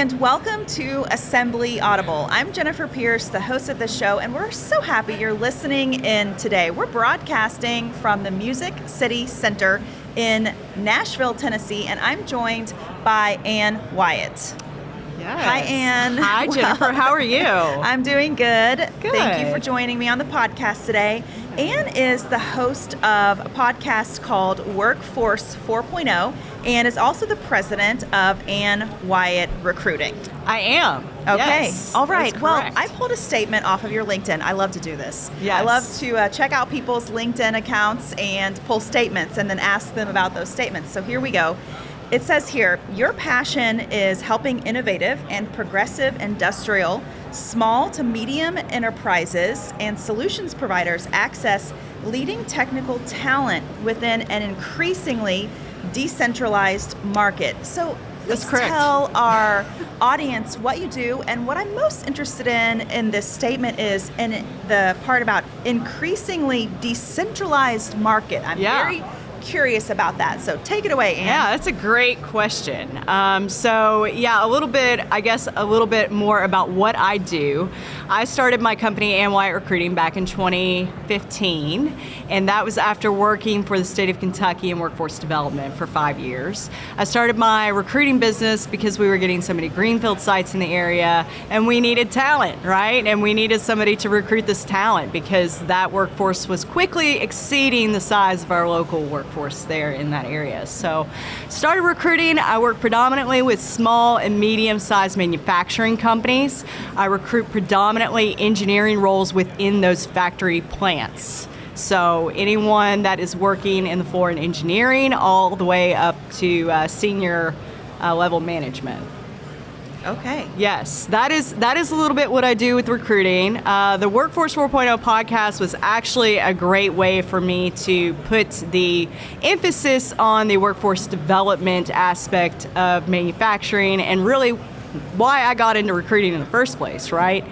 and welcome to Assembly Audible. I'm Jennifer Pierce, the host of the show, and we're so happy you're listening in today. We're broadcasting from the Music City Center in Nashville, Tennessee, and I'm joined by Ann Wyatt. Yes. Hi, Ann. Hi, Jennifer. How are you? I'm doing good. Good. Thank you for joining me on the podcast today. Ann is the host of a podcast called Workforce 4.0 and is also the president of Ann Wyatt Recruiting. I am. Okay. Yes, all right. that's Well, correct. I pulled a statement off of your LinkedIn. I love to do this. Yes. I love to check out people's LinkedIn accounts and pull statements and then ask them about those statements. So here we go. It says here, your passion is helping innovative and progressive industrial, small to medium enterprises and solutions providers access leading technical talent within an increasingly decentralized market. So That's let's correct. tell our audience what you do, and what I'm most interested in this statement is in the part about increasingly decentralized market. I'm Yeah. very curious about that. So take it away, Ann. Yeah, that's a great question. A little bit more about what I do. I started my company, Ann Wyatt Recruiting, back in 2015, and that was after working for the state of Kentucky in workforce development for 5 years. I started my recruiting business because we were getting so many greenfield sites in the area, and we needed talent, right? And we needed somebody to recruit this talent because that workforce was quickly exceeding the size of our local workforce there in that area. So started recruiting. I work predominantly with small and medium-sized manufacturing companies. I recruit predominantly engineering roles within those factory plants. So anyone that is working in the floor in engineering all the way up to senior level management. Okay. Yes, that is a little bit what I do with recruiting. The Workforce 4.0 podcast was actually a great way for me to put the emphasis on the workforce development aspect of manufacturing and really why I got into recruiting in the first place, right?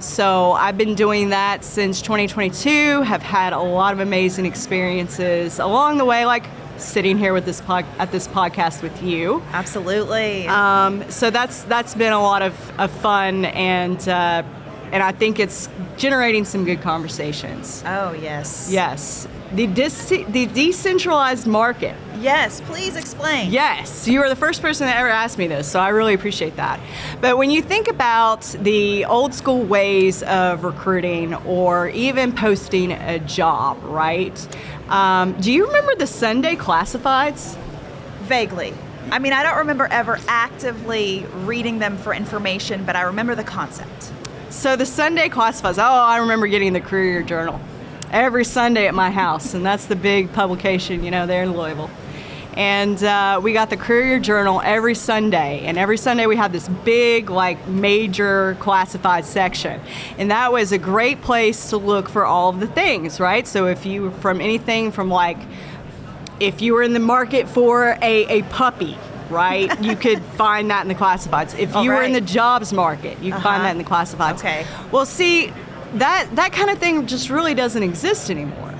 So I've been doing that since 2022, have had a lot of amazing experiences along the way, like sitting here with this podcast with you. Absolutely. So that's been a lot of fun, and I think it's generating some good conversations. Oh, yes. Yes, the decentralized market. Yes, please explain. Yes, you are the first person that ever asked me this, so I really appreciate that. But when you think about the old school ways of recruiting or even posting a job, right? Do you remember the Sunday classifieds? Vaguely. I mean, I don't remember ever actively reading them for information, but I remember the concept. So the Sunday classifieds, I remember getting the Courier Journal every Sunday at my house, and that's the big publication, there in Louisville. And we got the Courier Journal every Sunday, and every Sunday we had this big, major classified section. And that was a great place to look for all of the things, right? So if you were from anything from if you were in the market for a puppy, right, you could find that in the classifieds. If you were in the jobs market, you could find that in the classifieds. Okay. Well, see, that kind of thing just really doesn't exist anymore.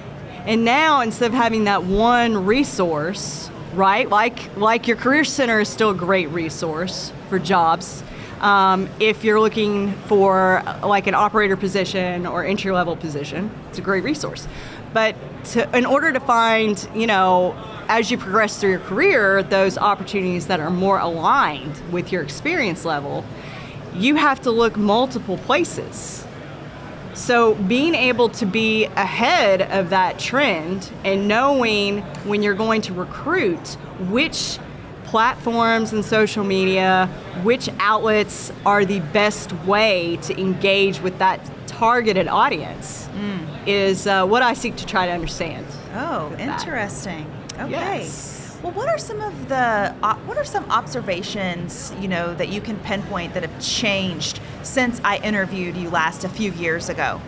And now, instead of having that one resource, right, like your career center is still a great resource for jobs. If you're looking for an operator position or entry level position, it's a great resource. But in order to find, as you progress through your career, those opportunities that are more aligned with your experience level, you have to look multiple places. So being able to be ahead of that trend and knowing when you're going to recruit which platforms and social media, which outlets are the best way to engage with that targeted audience is what I seek to try to understand. Oh, interesting. Okay. Yes. Well, what are some observations, that you can pinpoint that have changed since I interviewed you last a few years ago?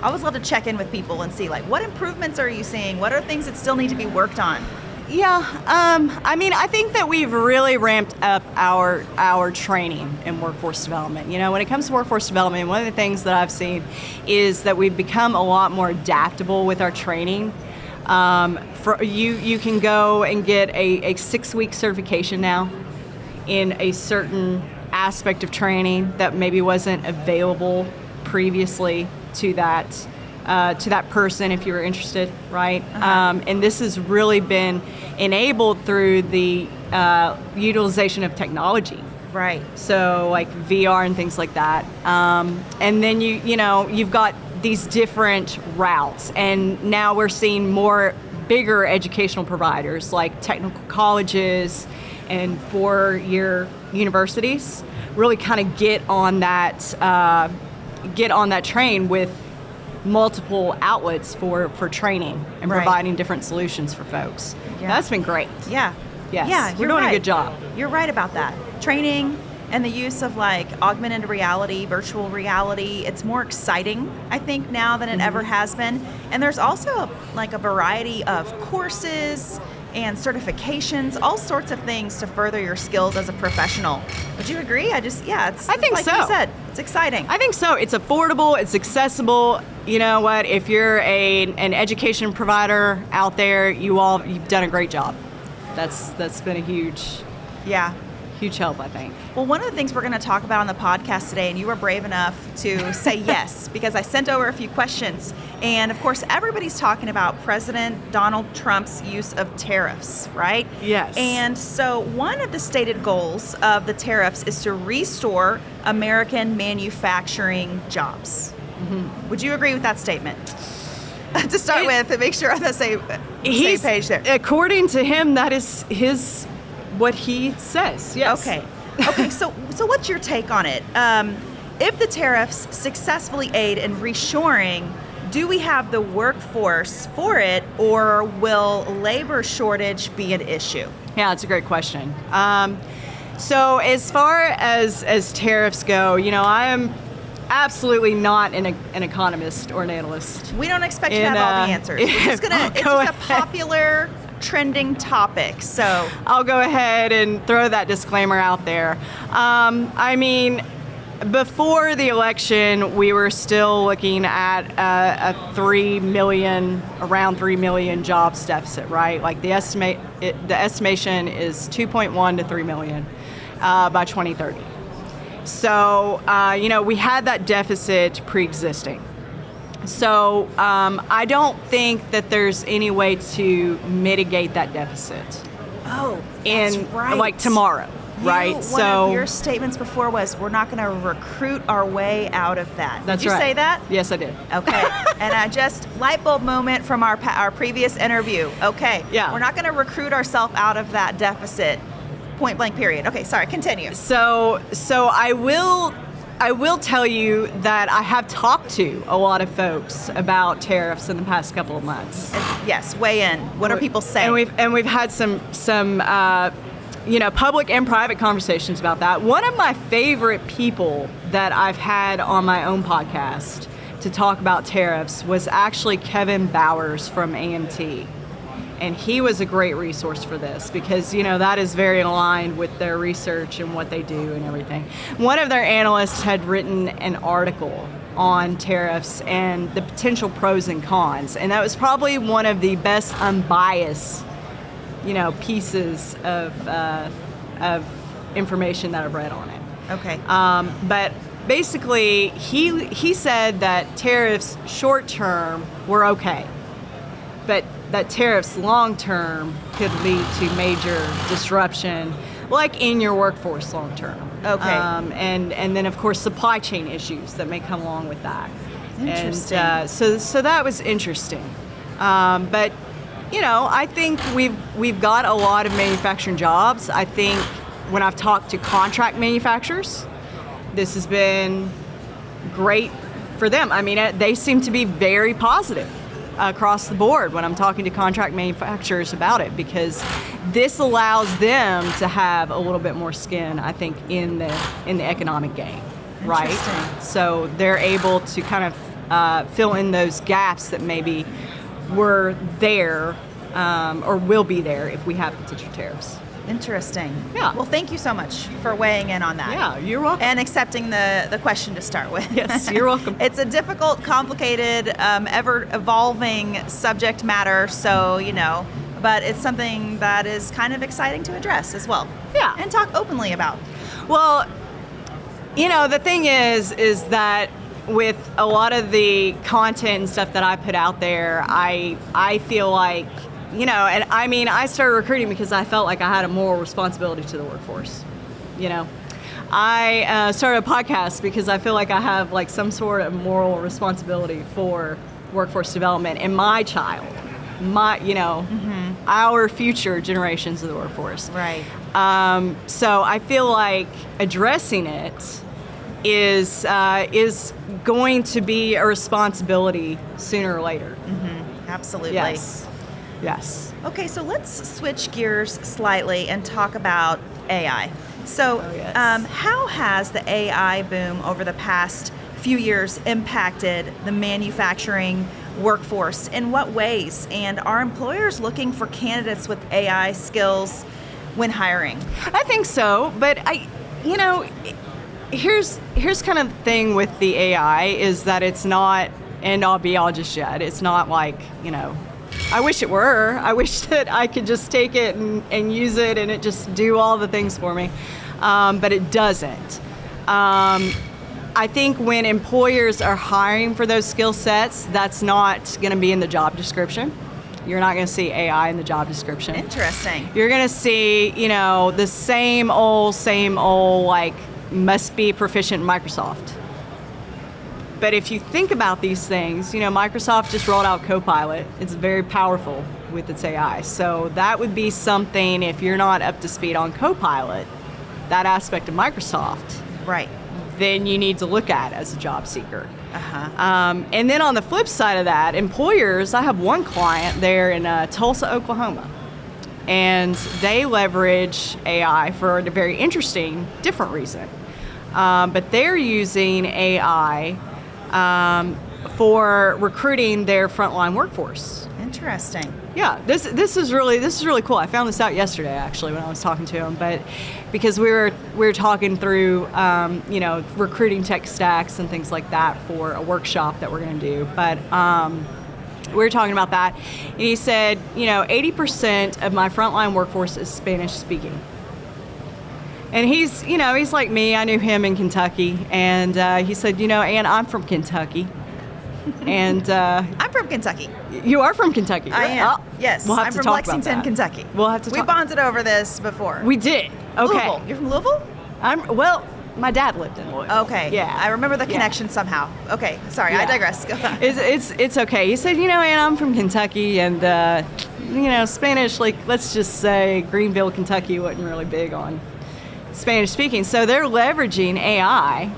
I always love to check in with people and see, what improvements are you seeing? What are things that still need to be worked on? Yeah, I think that we've really ramped up our training in workforce development. When it comes to workforce development, one of the things that I've seen is that we've become a lot more adaptable with our training. You can go and get a 6-week certification now in a certain aspect of training that maybe wasn't available previously to that person if you were interested, right? And this has really been enabled through the utilization of technology. Right. So like VR and things like that. And then you've got these different routes, and now we're seeing more bigger educational providers like technical colleges and 4-year universities really kind of get on that train with multiple outlets for training and providing different solutions for folks. Yeah. That's been great. Yeah. Yes. Yeah, We're doing a good job. You're right about that. Training and the use of like augmented reality, virtual reality, it's more exciting, I think, now than it ever has been. And there's also like a variety of courses and certifications, all sorts of things to further your skills as a professional. Would you agree? I think like you said, it's exciting. I think so. It's affordable, it's accessible. You know what? If you're an education provider out there, you've done a great job. That's been a huge help, I think. Well, one of the things we're going to talk about on the podcast today, and you were brave enough to say yes, because I sent over a few questions. And of course, everybody's talking about President Donald Trump's use of tariffs, right? Yes. And so one of the stated goals of the tariffs is to restore American manufacturing jobs. Mm-hmm. Would you agree with that statement? To start with, and make sure on the same page there. According to him, that is what he says. Yes. Okay. So what's your take on it? If the tariffs successfully aid in reshoring, do we have the workforce for it, or will labor shortage be an issue? Yeah, that's a great question. So as far as tariffs go, I am absolutely not an economist or an analyst. We don't expect you to have all the answers. It's just a popular, trending topic. So I'll go ahead and throw that disclaimer out there. I mean, before the election, we were still looking at around 3 million jobs deficit, right? Like the estimation is 2.1 to 3 million by 2030. So, we had that deficit pre-existing. So I don't think that there's any way to mitigate that deficit. Oh, that's right. Like tomorrow, right? One of your statements before was, we're not going to recruit our way out of that. That's did you say that? Yes, I did. Okay. And I just, light bulb moment from our previous interview. Okay. Yeah. We're not going to recruit ourselves out of that deficit. Point blank period. Okay, sorry, continue. So I will tell you that I have talked to a lot of folks about tariffs in the past couple of months. Yes, weigh in. What are people saying? And we've had some public and private conversations about that. One of my favorite people that I've had on my own podcast to talk about tariffs was actually Kevin Bowers from AMT. And he was a great resource for this because, that is very aligned with their research and what they do and everything. One of their analysts had written an article on tariffs and the potential pros and cons. And that was probably one of the best unbiased, pieces of information that I've read on it. Okay. But basically, he said that tariffs short term were okay. But that tariffs long term could lead to major disruption, like in your workforce long term. Okay. And then of course supply chain issues that may come along with that. Interesting. And so that was interesting. But I think we've got a lot of manufacturing jobs. I think when I've talked to contract manufacturers, this has been great for them. I mean, they seem to be very positive across the board when I'm talking to contract manufacturers about it, because this allows them to have a little bit more skin, I think, in the economic game, right? So they're able to kind of fill in those gaps that maybe were there or will be there if we have potential tariffs. Interesting. Yeah. Well, thank you so much for weighing in on that. Yeah, you're welcome. And accepting the question to start with. Yes, you're welcome. It's a difficult, complicated, ever-evolving subject matter, so, but it's something that is kind of exciting to address as well. Yeah. And talk openly about. Well, The thing is that with a lot of the content and stuff that I put out there, I feel like, and I mean, I started recruiting because I felt like I had a moral responsibility to the workforce. I started a podcast because I feel like I have like some sort of moral responsibility for workforce development and my child, our future generations of the workforce. Right. So I feel like addressing it is going to be a responsibility sooner or later. Absolutely. Yes. Okay, so let's switch gears slightly and talk about AI. So, yes. How has the AI boom over the past few years impacted the manufacturing workforce? In what ways? And are employers looking for candidates with AI skills when hiring? I think so, but here's kind of the thing with the AI is that it's not end all be all just yet. It's not like, I wish it were. I wish that I could just take it and use it and it just do all the things for me, but it doesn't. I think when employers are hiring for those skill sets, that's not going to be in the job description. You're not going to see AI in the job description. Interesting. You're going to see, the same old, like, must be proficient in Microsoft. But if you think about these things, Microsoft just rolled out Copilot. It's very powerful with its AI. So that would be something, if you're not up to speed on Copilot, that aspect of Microsoft, Right. then you need to look at as a job seeker. Uh-huh. And then on the flip side of that, employers, I have one client there in Tulsa, Oklahoma, and they leverage AI for a very interesting, different reason. But they're using AI for recruiting their frontline workforce. Interesting. Yeah, this is really cool. I found this out yesterday actually when I was talking to him, but because we were talking through recruiting tech stacks and things like that for a workshop that we're going to do. But we were talking about that, and he said 80% of my frontline workforce is Spanish speaking. And he's like me. I knew him in Kentucky, and he said, Ann, I'm from Kentucky. And I'm from Kentucky. You are from Kentucky. I am. Oh, Yes. we'll have I'm to from talk Lexington, about that. Kentucky. We'll have to We talk. bonded over this before. We did. Okay. Louisville. You're from Louisville? My dad lived in Louisville. Okay. Yeah. I remember the connection somehow. Okay. Sorry, I Yeah. digress. Go on. It's okay. He said, Ann, I'm from Kentucky, and Spanish, like, let's just say Greenville, Kentucky wasn't really big on Spanish speaking. So they're leveraging AI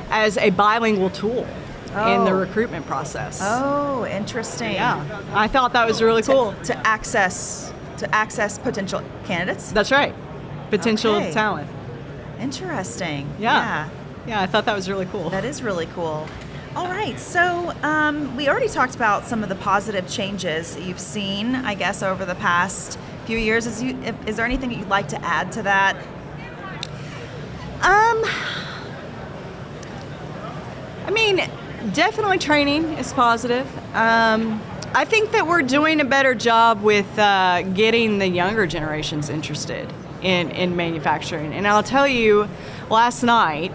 as a bilingual tool in the recruitment process. Oh, interesting. Yeah. I thought that was really cool. To access potential candidates. That's right. Potential Okay. talent. Interesting. Yeah. Yeah, I thought that was really cool. That is really cool. All right, so we already talked about some of the positive changes you've seen, I guess, over the past few years. Is there anything that you'd like to add to that? I mean, definitely training is positive. I think that we're doing a better job with getting the younger generations interested in manufacturing. And I'll tell you, last night,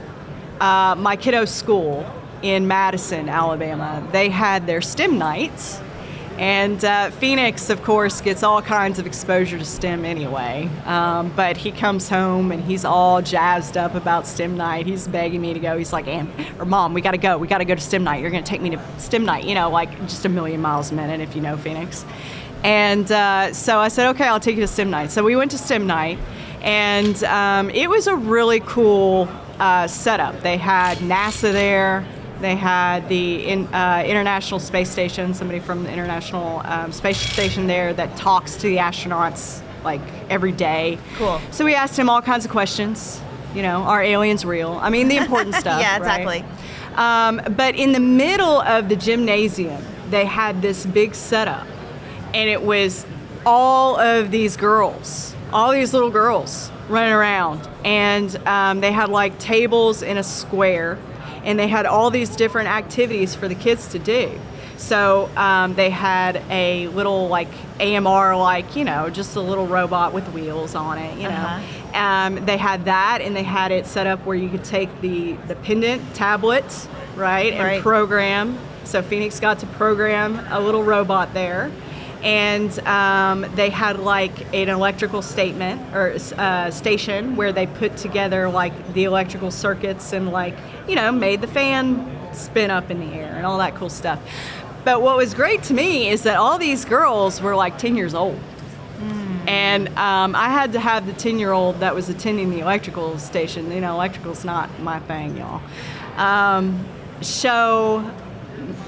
my kiddo's school in Madison, Alabama, they had their STEM nights. And Phoenix, of course, gets all kinds of exposure to STEM anyway. But he comes home and he's all jazzed up about STEM night. He's begging me to go. He's like, Mom, we gotta go. We gotta go to STEM night. You're gonna take me to STEM night, like just a million miles a minute if you know Phoenix. And so I said, okay, I'll take you to STEM night. So we went to STEM night, and it was a really cool setup. They had NASA there. They had the International Space Station, somebody from the International Space Station there that talks to the astronauts like every day. Cool. So we asked him all kinds of questions. Are aliens real? I mean, the important stuff. Yeah, right? exactly. But in the middle of the gymnasium, they had this big setup, and it was all of these girls, all these little girls running around, and they had like tables in a square. and they had all these different activities for the kids to do. So they had a little like AMR, like, just a little robot with wheels on it, They had that, and they had it set up where you could take the pendant tablets, right, and program. So Phoenix got to program a little robot there. And they had like an electrical statement or station where they put together like the electrical circuits and made the fan spin up in the air and all that cool stuff. But what was great to me is that all these girls were like 10 years old. And I had to have the 10-year-old that was attending the electrical station, electrical's not my thing, y'all, show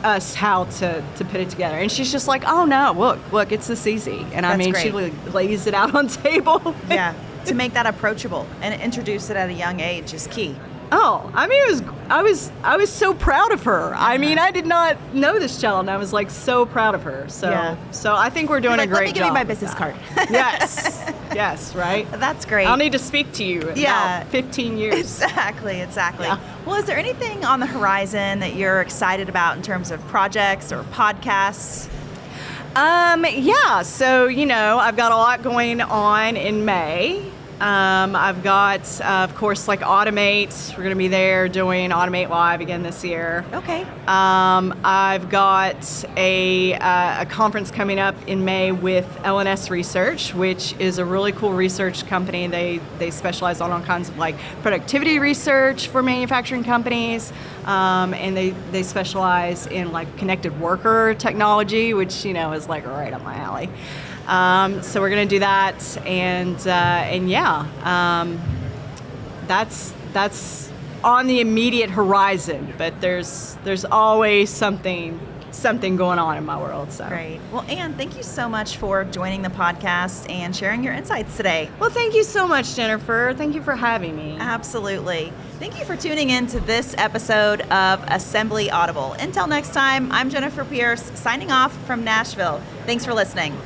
us how to put it together. And she's just like, oh no, look, it's this easy. And I mean, she lays it out on table. Yeah, to make that approachable and introduce it at a young age is key. Oh, I mean, I was so proud of her. I mean, I did not know this child, and I was like so proud of her. So, so I think we're doing a great job. Let me give you my business card. Yes, right. That's great. I'll need to speak to you in about 15 years. Exactly. Yeah. Well, is there anything on the horizon that you're excited about in terms of projects or podcasts? Yeah. So I've got a lot going on in May. I've got, of course, like Automate. We're going to be there doing Automate Live again this year. Okay. I've got a conference coming up in May with LNS Research, which is a really cool research company. They specialize on all kinds of like productivity research for manufacturing companies, and they specialize in like connected worker technology, which is like right up my alley. So we're gonna do that, and that's on the immediate horizon. But there's always something going on in my world. So great. Well, Ann, thank you so much for joining the podcast and sharing your insights today. Well, thank you so much, Jennifer. Thank you for having me. Absolutely. Thank you for tuning in to this episode of Assembly Audible. Until next time, I'm Jennifer Pierce, signing off from Nashville. Thanks for listening.